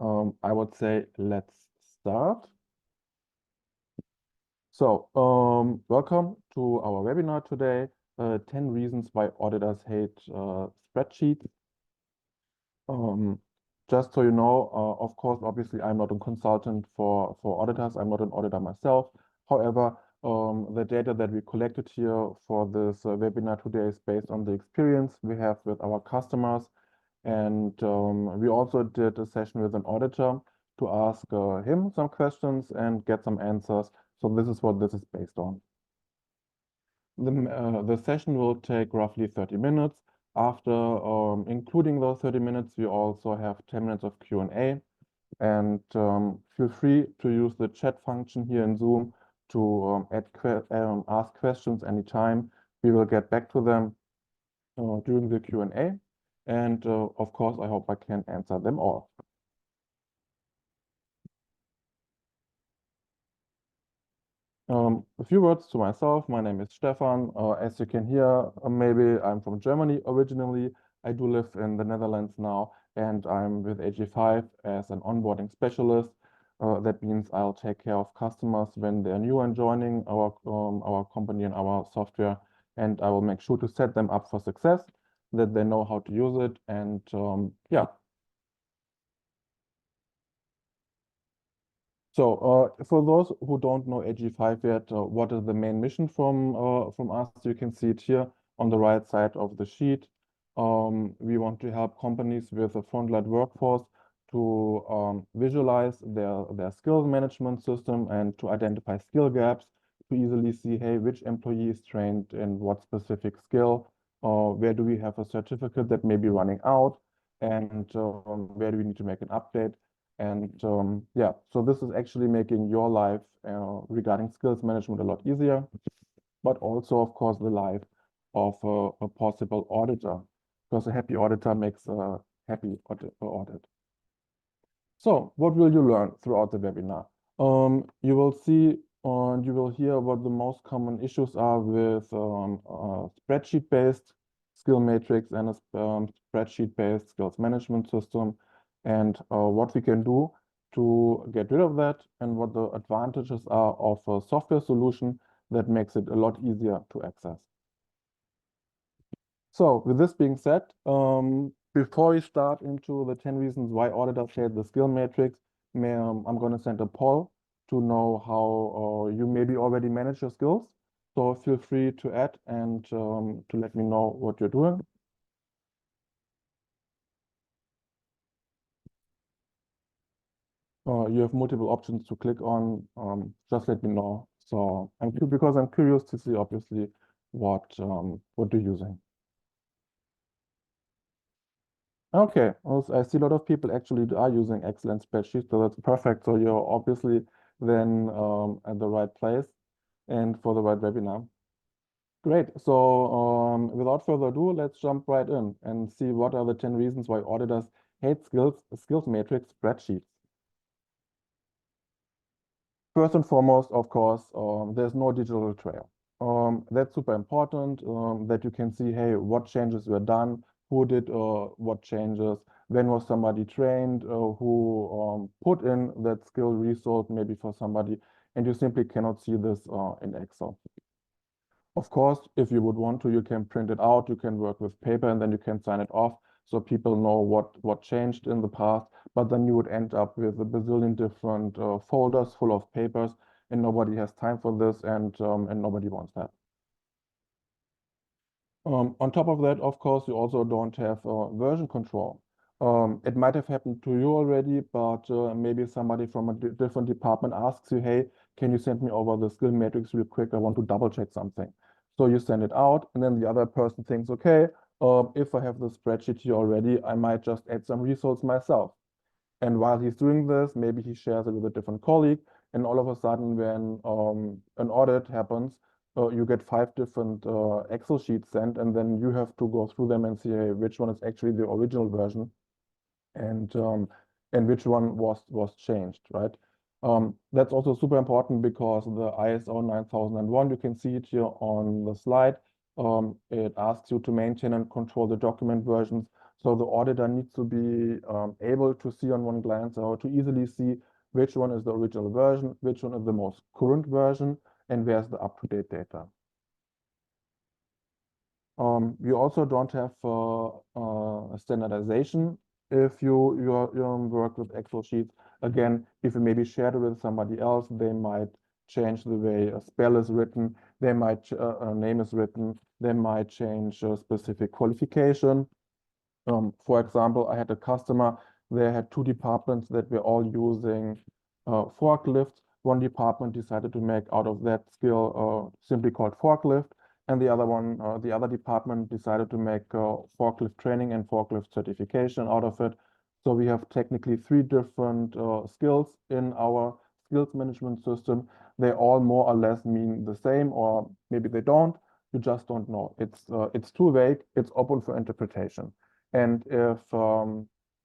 I would say let's start. So, welcome to our webinar today, 10 reasons why auditors hate spreadsheets. Just so you know, of course, obviously, I'm not a consultant for auditors. I'm not an auditor myself. However, the data that we collected here for this webinar today is based on the experience we have with our customers. And we also did a session with an auditor to ask him some questions and get some answers. So this is what this is based on. The session will take roughly 30 minutes. After including those 30 minutes, we also have 10 minutes of Q&A. And feel free to use the chat function here in Zoom to ask questions anytime. We will get back to them during the Q&A. And of course, I hope I can answer them all. A few words to myself. My name is Stefan. As you can hear, maybe I'm from Germany originally. I do live in the Netherlands now, and I'm with AG5 as an onboarding specialist. That means I'll take care of customers when they're new and joining our company and our software, and I will make sure to set them up for success, that they know how to use it, and yeah. So for those who don't know AG5 yet, what is the main mission from us? You can see it here on the right side of the sheet. We want to help companies with a frontline workforce to visualize their skills management system and to identify skill gaps, to easily see, hey, which employee is trained in what specific skill, where do we have a certificate that may be running out, and where do we need to make an update. And yeah, so this is actually making your life regarding skills management a lot easier, but also, of course, the life of a possible auditor, because a happy auditor makes a happy audit. So what will you learn throughout the webinar? You will see and you will hear what the most common issues are with spreadsheet-based skill matrix and a spreadsheet-based skills management system, and what we can do to get rid of that, and what the advantages are of a software solution that makes it a lot easier to access. So with this being said, before we start into the 10 reasons why auditors hate the skill matrix, I'm going to send a poll to know how you maybe already manage your skills. So feel free to add and to let me know what you're doing. You have multiple options to click on. Just let me know. So because I'm curious to see, obviously, what you're using. Okay, also, I see a lot of people actually are using excellent spreadsheets, so that's perfect. So you're obviously then at the right place and for the right webinar. Great. So without further ado, let's jump right in and see what are the 10 reasons why auditors hate skills matrix spreadsheets. First and foremost, of course, there's no digital trail. That's super important, that you can see, hey, what changes were done, who did what changes, when was somebody trained, who put in that skill resource maybe for somebody, and you simply cannot see this in Excel. Of course, if you would want to, you can print it out, you can work with paper, and then you can sign it off so people know what changed in the past, but then you would end up with a bazillion different folders full of papers, and nobody has time for this, and nobody wants that. On top of that, of course, you also don't have version control. It might have happened to you already, but maybe somebody from a different department asks you, hey, can you send me over the skill matrix real quick? I want to double check something. So you send it out, and then the other person thinks, okay, if I have the spreadsheet here already, I might just add some results myself. And while he's doing this, maybe he shares it with a different colleague, and all of a sudden, when an audit happens, you get 5 different Excel sheets sent, and then you have to go through them and see, hey, which one is actually the original version, and which one was changed, right? That's also super important because the ISO 9001, you can see it here on the slide. It asks you to maintain and control the document versions. So the auditor needs to be able to see on one glance or to easily see which one is the original version, which one is the most current version, and where's the up-to-date data. You also don't have standardization if you work with Excel sheets. Again, if you maybe share it with somebody else, they might change the way a spell is written, they might a name is written, they might change a specific qualification. For example, I had a customer, they had two departments that were all using forklifts. One department decided to make out of that skill simply called forklift, and the other one, the other department decided to make forklift training and forklift certification out of it. So we have technically three different skills in our skills management system. They all more or less mean the same, or maybe they don't. You just don't know. It's too vague. It's open for interpretation. And if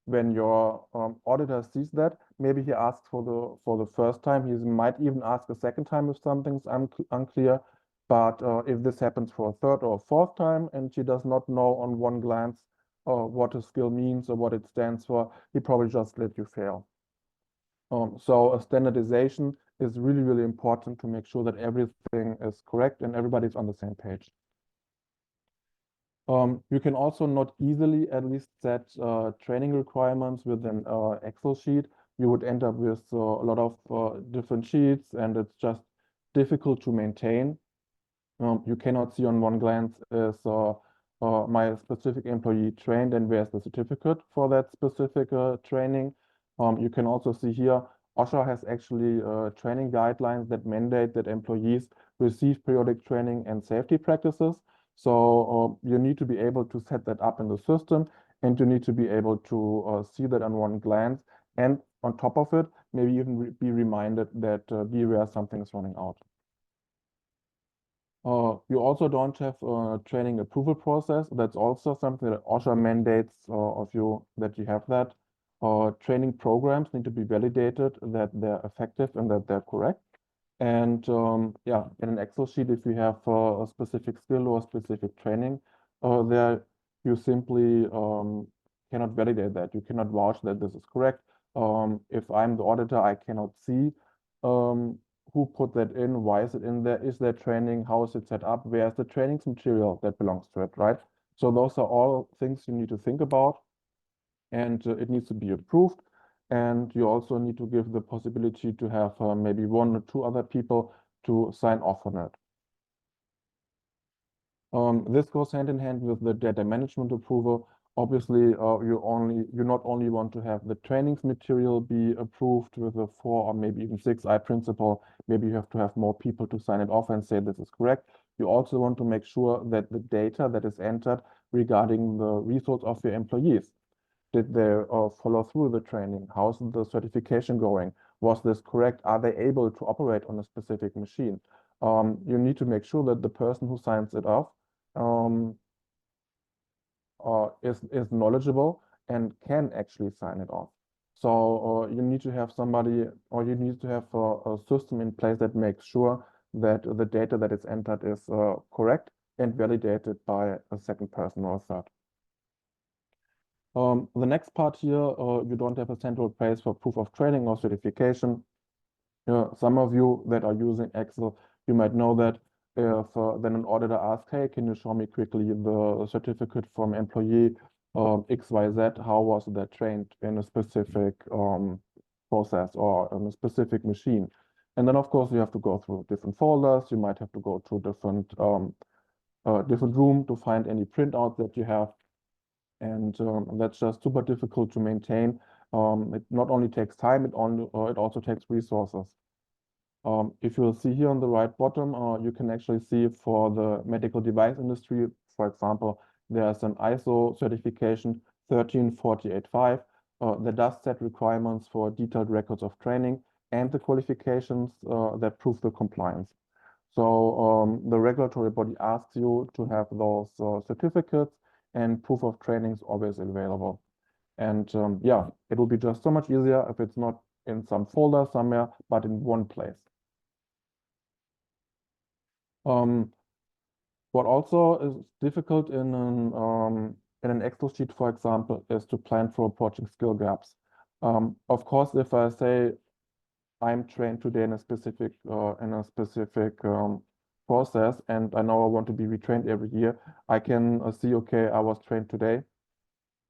when your auditor sees that, maybe he asks for the first time. He might even ask a second time if something's unclear. But if this happens for a third or fourth time and she does not know on one glance what a skill means or what it stands for, he probably just let you fail. So a standardization is really, really important to make sure that everything is correct and everybody's on the same page. You can also not easily at least set training requirements with an Excel sheet. You would end up with a lot of different sheets, and it's just difficult to maintain. You cannot see on one glance is my specific employee trained and where's the certificate for that specific training. You can also see here, OSHA has actually training guidelines that mandate that employees receive periodic training and safety practices. So you need to be able to set that up in the system, and you need to be able to see that on one glance. And on top of it, maybe even be reminded that be aware something is running out. You also don't have a training approval process. That's also something that OSHA mandates of you that you have that. Training programs need to be validated that they're effective and that they're correct. And yeah, in an Excel sheet, if you have a specific skill or specific training, there you simply cannot validate that. You cannot vouch that this is correct. If I'm the auditor, I cannot see who put that in, why is it in there, is there training, how is it set up, where's the training material that belongs to it, right? So those are all things you need to think about, and it needs to be approved. And you also need to give the possibility to have maybe one or two other people to sign off on it. This goes hand in hand with the data management approval. Obviously, you not only want to have the trainings material be approved with a 4 or maybe even 6i principle, maybe you have to have more people to sign it off and say this is correct. You also want to make sure that the data that is entered regarding the results of your employees, did they follow through the training? How's the certification going? Was this correct? Are they able to operate on a specific machine? You need to make sure that the person who signs it off is knowledgeable and can actually sign it off. So you need to have somebody, or you need to have a system in place that makes sure that the data that is entered is correct and validated by a second person or a third. The next part here, you don't have a central place for proof of training or certification. Some of you that are using Excel, you might know that if then an auditor asks, hey, can you show me quickly the certificate from employee XYZ, how was that trained in a specific process or on a specific machine? And then, of course, you have to go through different folders. You might have to go to different room to find any printouts that you have. And that's just super difficult to maintain. It not only takes time, it also takes resources. If you'll see here on the right bottom, you can actually see for the medical device industry, for example, there's an ISO certification 13485 that does set requirements for detailed records of training and the qualifications that prove the compliance. So the regulatory body asks you to have those certificates, and proof of training is always available. And yeah, it will be just so much easier if it's not in some folder somewhere, but in one place. What also is difficult in an in an Excel sheet, for example, is to plan for approaching skill gaps. Of course, if I say I'm trained today in a specific process, and I know I want to be retrained every year, I can see, okay, I was trained today.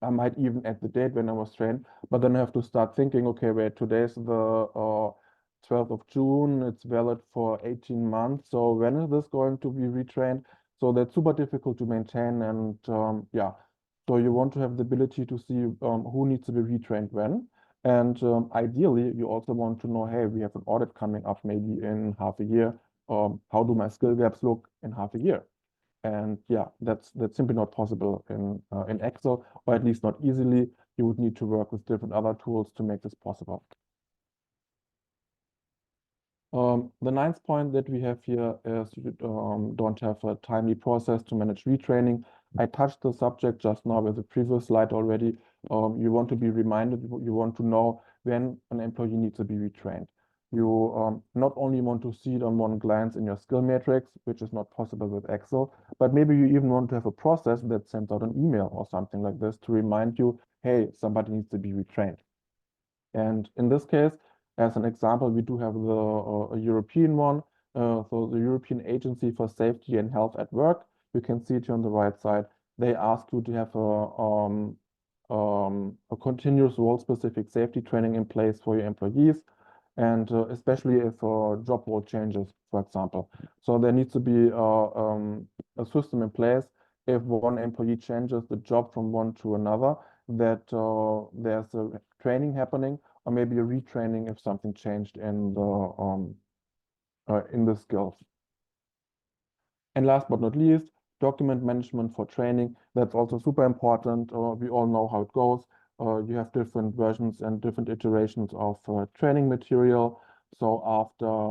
I might even add the date when I was trained, but then I have to start thinking, okay, wait, today's the 12th of June, it's valid for 18 months. So when is this going to be retrained? So that's super difficult to maintain. And yeah, so you want to have the ability to see who needs to be retrained when. And ideally, you also want to know, hey, we have an audit coming up maybe in half a year. How do my skill gaps look in half a year? And yeah, that's simply not possible in Excel, or at least not easily. You would need to work with different other tools to make this possible. The ninth point that we have here is you don't have a timely process to manage retraining. I touched the subject just now with the previous slide already. You want to be reminded, you want to know when an employee needs to be retrained. You not only want to see it on one glance in your skill matrix, which is not possible with Excel, but maybe you even want to have a process that sends out an email or something like this to remind you, hey, somebody needs to be retrained. And in this case, as an example, we do have the a European one. So the European Agency for Safety and Health at Work. You can see it here on the right side. They ask you to have a continuous role-specific safety training in place for your employees, and especially if a job role changes, for example. So there needs to be a system in place if one employee changes the job from one to another, that there's a training happening, or maybe a retraining if something changed in the skills. And last but not least, document management for training. That's also super important. We all know how it goes. You have different versions and different iterations of training material. So after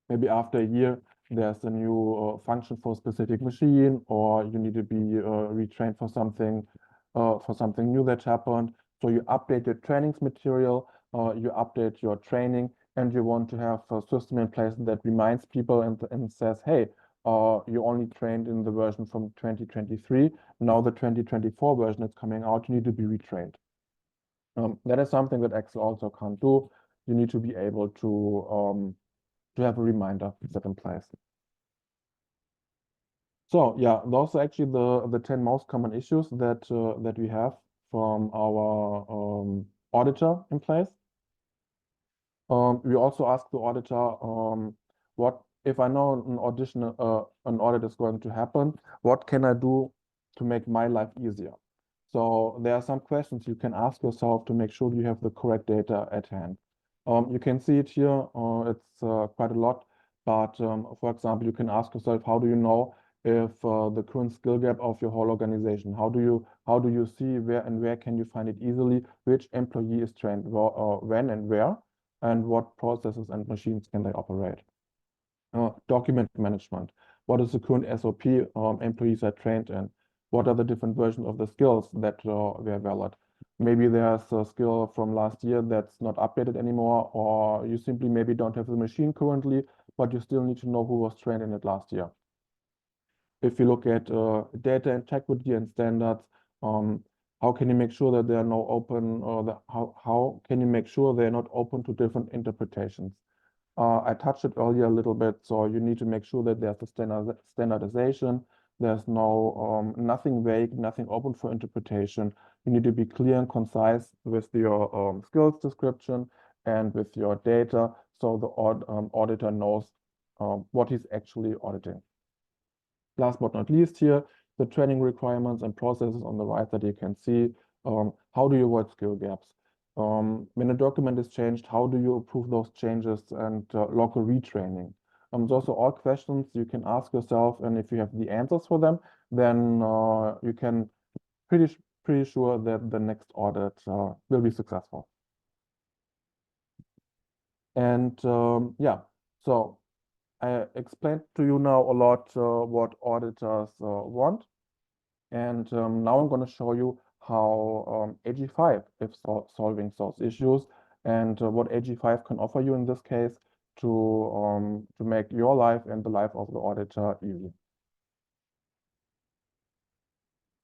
maybe after a year, there's a new function for a specific machine, or you need to be retrained for something new that happened. So you update your trainings material, you update your training, and you want to have a system in place that reminds people and says, hey, you only trained in the version from 2023. Now the 2024 version is coming out, you need to be retrained. That is something that Excel also can't do. You need to be able to have a reminder set in place. So yeah, those are actually the 10 most common issues that that we have from our auditor in place. We also ask the auditor, what if I know an audit is going to happen, what can I do to make my life easier? So there are some questions you can ask yourself to make sure you have the correct data at hand. You can see it here, it's quite a lot, but for example, you can ask yourself, how do you know if the current skill gap of your whole organization, how do you see where can you find it easily, which employee is trained when and where, and what processes and machines can they operate? Document management. What is the current SOP employees are trained in? What are the different versions of the skills that were valid? Maybe there's a skill from last year that's not updated anymore, or you simply maybe don't have the machine currently, but you still need to know who was trained in it last year. If you look at data integrity and standards, how can you make sure that there are no open, how can you make sure they're not open to different interpretations? I touched it earlier a little bit, so you need to make sure that there's a standardization. There's nothing vague, nothing open for interpretation. You need to be clear and concise with your skills description and with your data, so the auditor knows what he's actually auditing. Last but not least here, the training requirements and processes on the right that you can see. How do you avoid skill gaps? When a document is changed, how do you approve those changes and local retraining? Those are all questions you can ask yourself, and if you have the answers for them, then you can pretty sure that the next audit will be successful. And yeah, so I explained to you now a lot what auditors want, and now I'm going to show you how AG5 is solving those issues, and what AG5 can offer you in this case to make your life and the life of the auditor easy.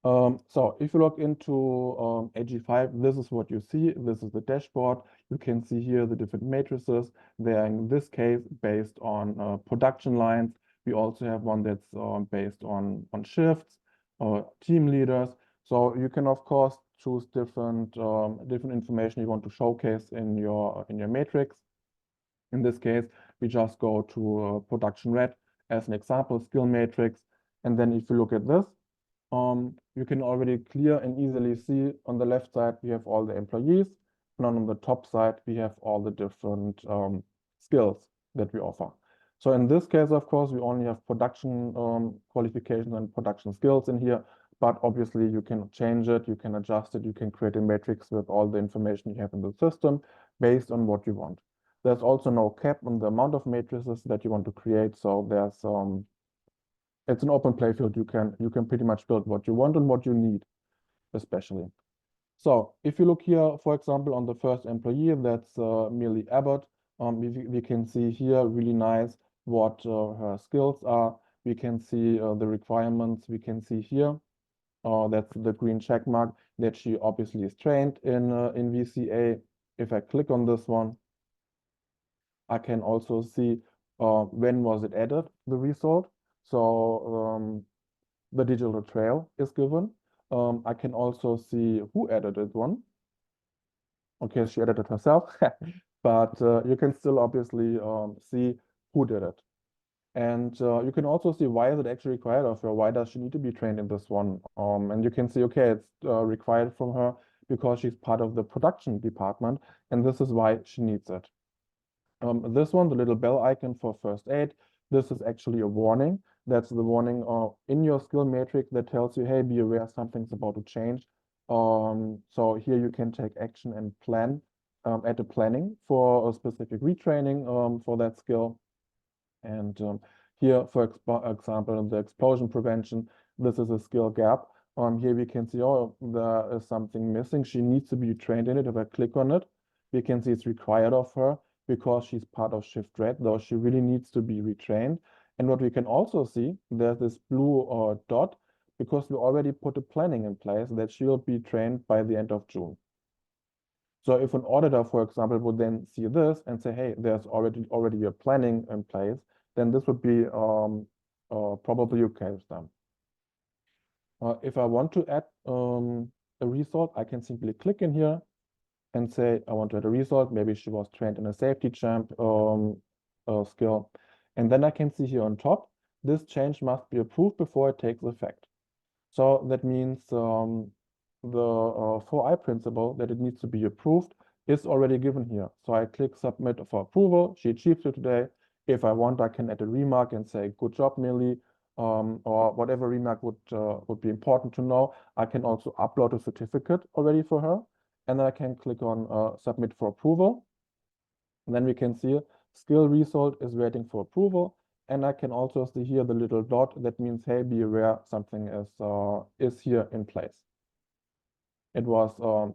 So if you look into AG5, this is what you see. This is the dashboard. You can see here the different matrices. They are in this case based on production lines. We also have one that's based on shifts or team leaders. So you can of course choose different information you want to showcase in your matrix. In this case, we just go to production red as an example skill matrix. And then if you look at this, you can already clear and easily see on the left side, we have all the employees. And on the top side, we have all the different skills that we offer. So in this case, of course, we only have production qualifications and production skills in here. But obviously, you can change it, you can adjust it, you can create a matrix with all the information you have in the system based on what you want. There's also no cap on the amount of matrices that you want to create. So there's it's an open playfield. You can pretty much build what you want and what you need, especially. So if you look here, for example, on the first employee, that's Millie Abbott. We can see here really nice what her skills are. We can see the requirements. We can see here that's the green check mark that she obviously is trained in VCA. If I click on this one, I can also see when was it added, the result. So the digital trail is given. I can also see who edited one. Okay, she edited herself, but you can still obviously see who did it. And you can also see why is it actually required of her? Why does she need to be trained in this one? And you can see, okay, it's required from her because she's part of the production department, and this is why she needs it. This one, the little bell icon for first aid, this is actually a warning. That's the warning in your skill matrix that tells you, hey, be aware something's about to change. So here you can take action and plan at the planning for a specific retraining for that skill. And here, for example, the explosion prevention, this is a skill gap. Here we can see, oh, there is something missing. She needs to be trained in it. If I click on it, we can see it's required of her because she's part of shift red, though she really needs to be retrained. And what we can also see, there's this blue dot because we already put a planning in place that she will be trained by the end of June. So if an auditor, for example, would then see this and say, hey, there's already a planning in place, then this would be probably okay with them. If I want to add a result, I can simply click in here and say, I want to add a result. Maybe she was trained in a safety champ skill. And then I can see here on top, this change must be approved before it takes effect. So that means the 4I principle that it needs to be approved is already given here. So I click submit for approval. She achieved it today. If I want, I can add a remark and say, good job, Millie, or whatever remark would be important to know. I can also upload a certificate already for her. And then I can click on submit for approval. And then we can see skill result is waiting for approval. And I can also see here the little dot that means, hey, be aware something is here in place. It was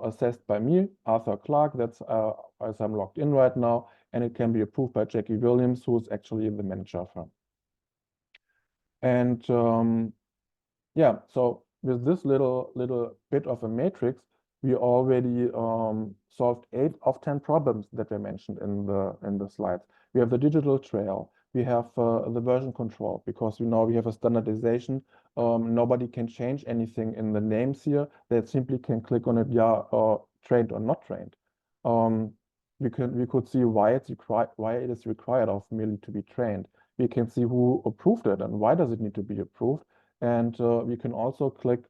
assessed by me, Arthur Clark, that's as I'm logged in right now, and it can be approved by Jackie Williams, who's actually the manager of her. And yeah, so with this little bit of a matrix, we already solved 8 of 10 problems that were mentioned in the slides. We have the digital trail. We have the version control because we know we have a standardization. Nobody can change anything in the names here. They simply can click on it, yeah, trained or not trained. We could see why it is required of Millie to be trained. We can see who approved it and why does it need to be approved. And we can also click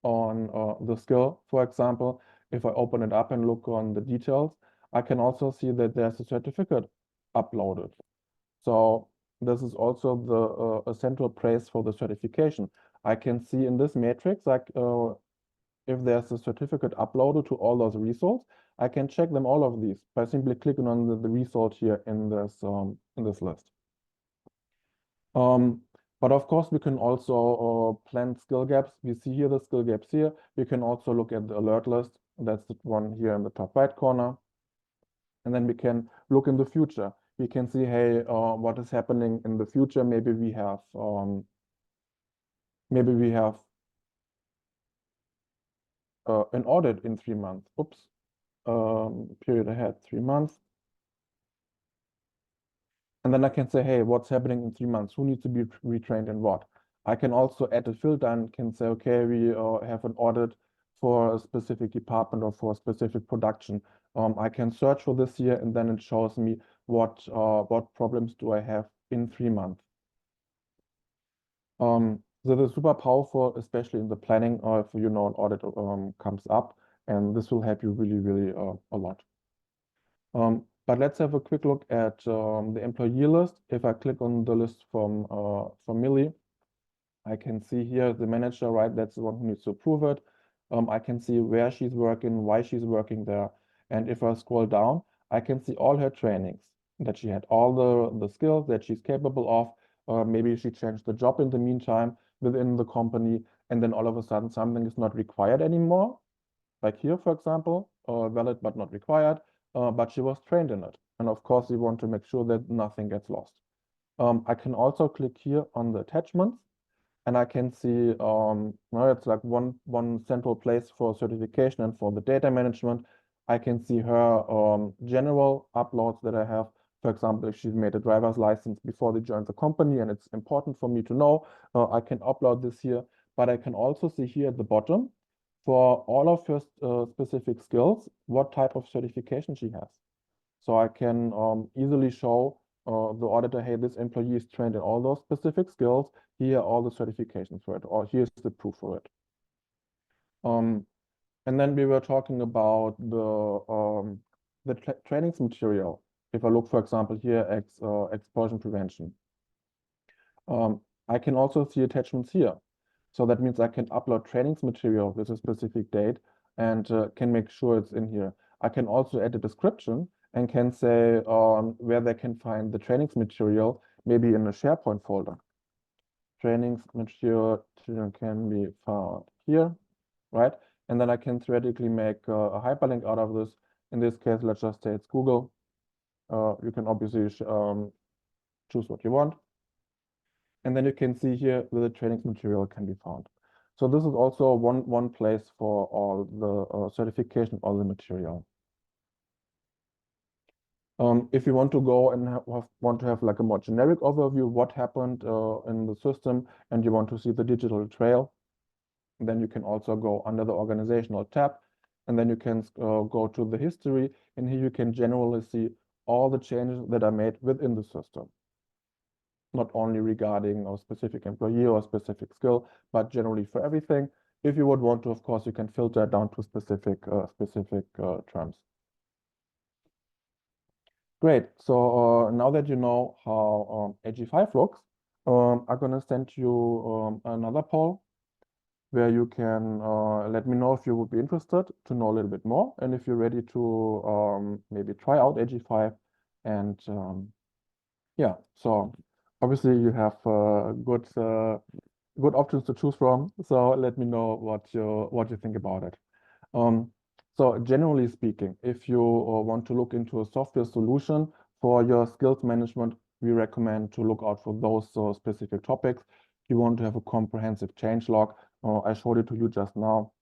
on the skill, for example. If I open it up and look on the details, I can also see that there's a certificate uploaded. So this is also the a central place for the certification. I can see in this matrix, like if there's a certificate uploaded to all those results, I can check them all of these by simply clicking on the result here in this list. But of course, we can also plan skill gaps. We see here the skill gaps here. We can also look at the alert list. That's the one here in the top right corner. And then we can look in the future. We can see, hey, what is happening in the future? Maybe we have maybe we have an audit in 3 months. Oops. Period ahead, 3 months. And then I can say, hey, what's happening in 3 months? Who needs to be retrained and what? I can also add a filter and can say, okay, we have an audit for a specific department or for a specific production. I can search for this here, and then it shows me what problems do I have in 3 months. So this is super powerful, especially in the planning, or if you know an audit comes up, and this will help you really, really a lot. But let's have a quick look at the employee list. If I click on the list from Millie, I can see here the manager, right? That's the one who needs to approve it. I can see where she's working, why she's working there. And if I scroll down, I can see all her trainings, that she had all the skills that she's capable of. Maybe she changed the job in the meantime within the company, and then all of a sudden something is not required anymore. Like here, for example, valid but not required, but she was trained in it. And of course, we want to make sure that nothing gets lost. I can also click here on the attachments, and I can see now it's like one central place for certification and for the data management. I can see her general uploads that I have. For example, if she's made a driver's license before they joined the company, and it's important for me to know, I can upload this here. But I can also see here at the bottom, for all of her specific skills, what type of certification she has. So I can easily show the auditor, hey, this employee is trained in all those specific skills. Here are all the certifications for it, or here's the proof for it. And then we were talking about the trainings material. If I look, for example, here, explosion prevention. I can also see attachments here. So that means I can upload trainings material with a specific date and can make sure it's in here. I can also add a description and can say where they can find the trainings material, maybe in a SharePoint folder. Trainings material can be found here, right? And then I can theoretically make a hyperlink out of this. In this case, let's just say it's Google. You can obviously choose what you want. And then you can see here where the trainings material can be found. So this is also one place for all the certification, all the material. If you want to go and want to have like a more generic overview, what happened in the system, and you want to see the digital trail, then you can also go under the organizational tab, and then you can go to the history, and here you can generally see all the changes that are made within the system. Not only regarding a specific employee or a specific skill, but generally for everything. If you would want to, of course, you can filter it down to specific terms. Great. So now that you know how AG5 looks, I'm going to send you another poll where you can let me know if you would be interested to know a little bit more, and if you're ready to maybe try out AG5. And yeah, so obviously you have good options to choose from. So let me know what you think about it. So generally speaking, if you want to look into a software solution for your skills management, we recommend to look out for those specific topics. You want to have a comprehensive change log. I showed it to you just now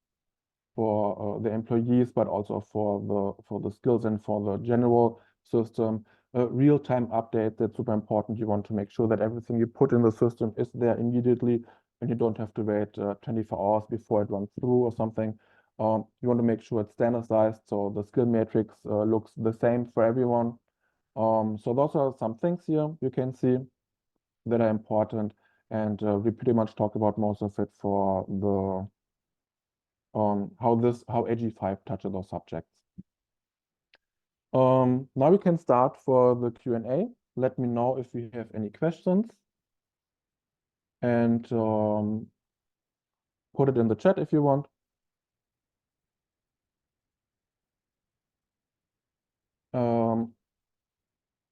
for the employees, but also for the skills and for the general system. Real-time update, that's super important. You want to make sure that everything you put in the system is there immediately, and you don't have to wait 24 hours before it runs through or something. You want to make sure it's standardized, so the skill matrix looks the same for everyone. So those are some things here you can see that are important, and we pretty much talked about most of it for the how AG5 touches those subjects. Now we can start for the Q&A. Let me know if you have any questions, and put it in the chat if you want.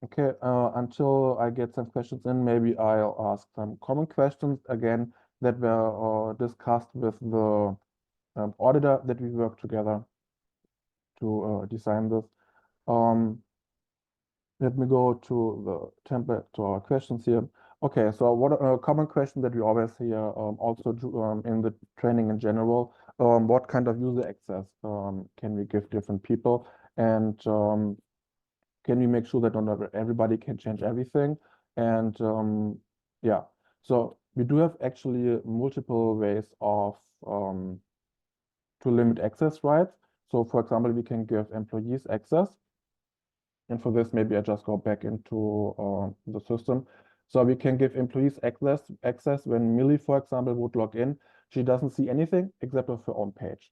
Okay, until I get some questions in, maybe I'll ask some common questions again that were discussed with the auditor that we worked together to design this. Let me go to the template, to our questions here. Okay, so what a common question that we always hear also in the training in general, what kind of user access can we give different people, and can we make sure that not everybody can change everything? And yeah, so we do have actually multiple ways of to limit access rights. So for example, we can give employees access. And for this, maybe I just go back into the system. So we can give employees access when Millie, for example, would log in. She doesn't see anything except of her own page.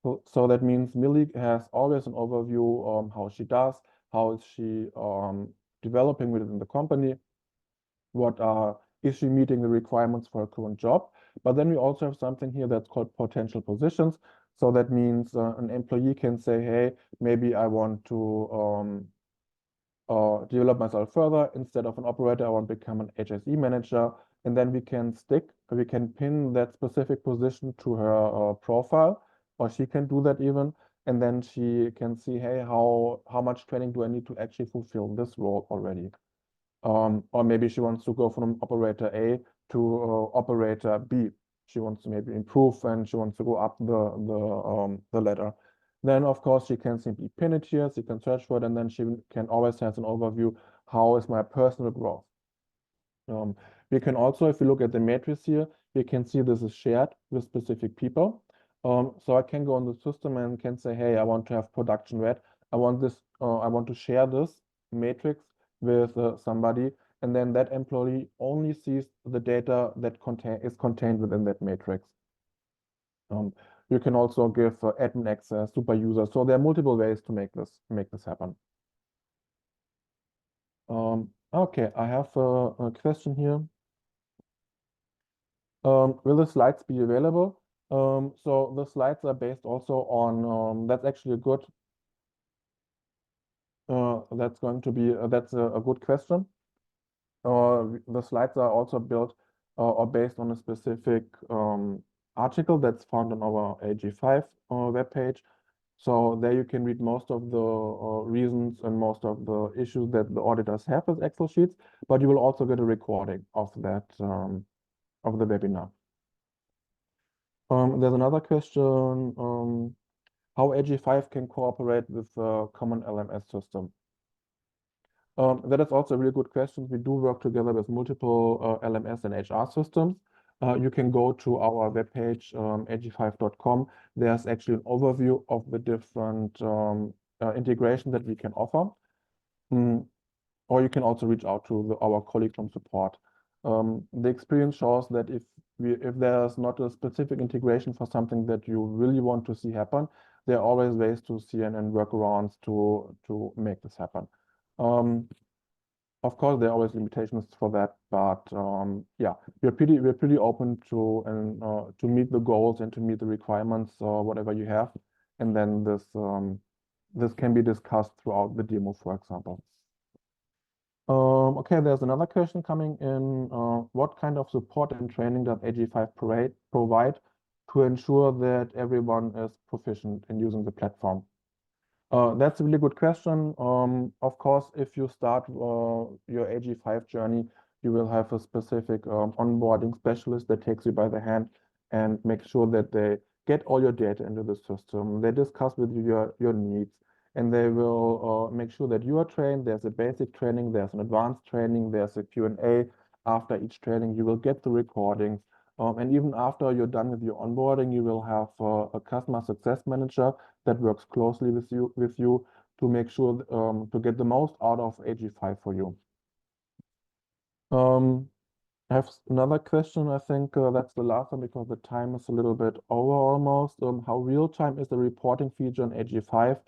So that means Millie has always an overview on how she does, how is she developing within the company, what is she meeting the requirements for her current job. But then we also have something here that's called potential positions. So that means an employee can say, hey, maybe I want to develop myself further. Instead of an operator, I want to become an HSE manager. And then we can pin that specific position to her profile, or she can do that even. And then she can see, hey, how much training do I need to actually fulfill this role already? Or maybe she wants to go from operator A to operator B. She wants to maybe improve and she wants to go up the ladder. Then, of course, she can simply pin it here. She can search for it, and then she can always have an overview. How is my personal growth? We can also, if you look at the matrix here, we can see this is shared with specific people. So I can go on the system and can say, hey, I want to have production red. I want to share this matrix with somebody, and then that employee only sees the data that is contained within that matrix. You can also give admin access, super user. So there are multiple ways to make this happen. Okay, I have a question here. Will the slides be available? So the slides are based also on, that's actually a good, that's a good question. The slides are also built or based on a specific article that's found on our AG5 webpage. So there you can read most of the reasons and most of the issues that the auditors have with Excel sheets, but you will also get a recording of that of the webinar. There's another question, how AG5 can cooperate with the common LMS system. That is also a really good question. We do work together with multiple LMS and HR systems. You can go to our webpage, ag5.com. There's actually an overview of the different integration that we can offer. Or you can also reach out to our colleague from support. The experience shows that if there's not a specific integration for something that you really want to see happen, there are always ways to see and workarounds to make this happen. Of course, there are always limitations for that, but yeah, we're pretty open to meet the goals and to meet the requirements or whatever you have, and then this can be discussed throughout the demo, for example. Okay, there's another question coming in. What kind of support and training does AG5 provide to ensure that everyone is proficient in using the platform? That's a really good question. Of course, if you start your AG5 journey, you will have a specific onboarding specialist that takes you by the hand and makes sure that they get all your data into the system. They discuss with you your needs, and they will make sure that you are trained. There's a basic training, there's an advanced training, there's a Q&A. After each training, you will get the recordings. And even after you're done with your onboarding, you will have a customer success manager that works closely with you to make sure to get the most out of AG5 for you. I have another question. I think that's the last one because the time is a little bit over almost. How real-time is the reporting feature in AG5?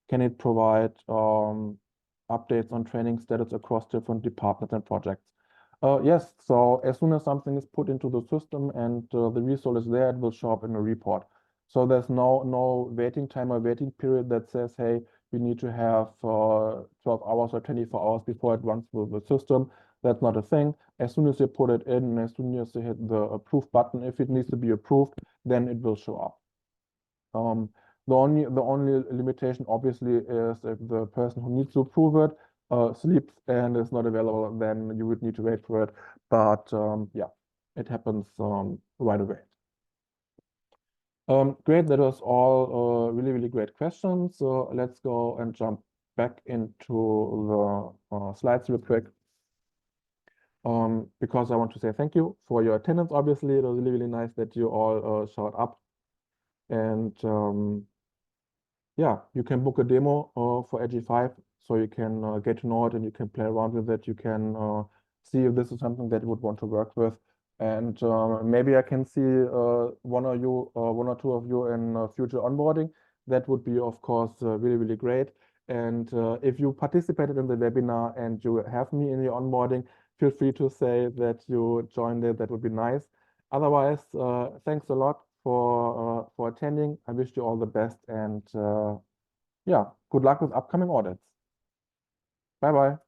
Can it provide updates on training status across different departments and projects? Yes, so as soon as something is put into the system and the result is there, it will show up in a report. So there's no waiting time or waiting period that says, hey, we need to have 12 hours or 24 hours before it runs through the system. That's not a thing. As soon as you put it in, and as soon as you hit the approve button, if it needs to be approved, then it will show up. The only limitation obviously is if the person who needs to approve it sleeps and is not available, then you would need to wait for it. but yeah, it happens right away. Great, that was all really, really great questions. So let's go and jump back into the slides real quick. Because I want to say thank you for your attendance. Obviously, it was really, really nice that you all showed up. And yeah, you can book a demo for AG5, so you can get to know it and you can play around with it. You can see if this is something that you would want to work with. And maybe I can see one or two of you in future onboarding. That would be, of course, really, really great. And if you participated in the webinar and you have me in your onboarding, feel free to say that you joined it. That would be nice. Otherwise, thanks a lot for attending. I wish you all the best and yeah, good luck with upcoming audits. Bye bye.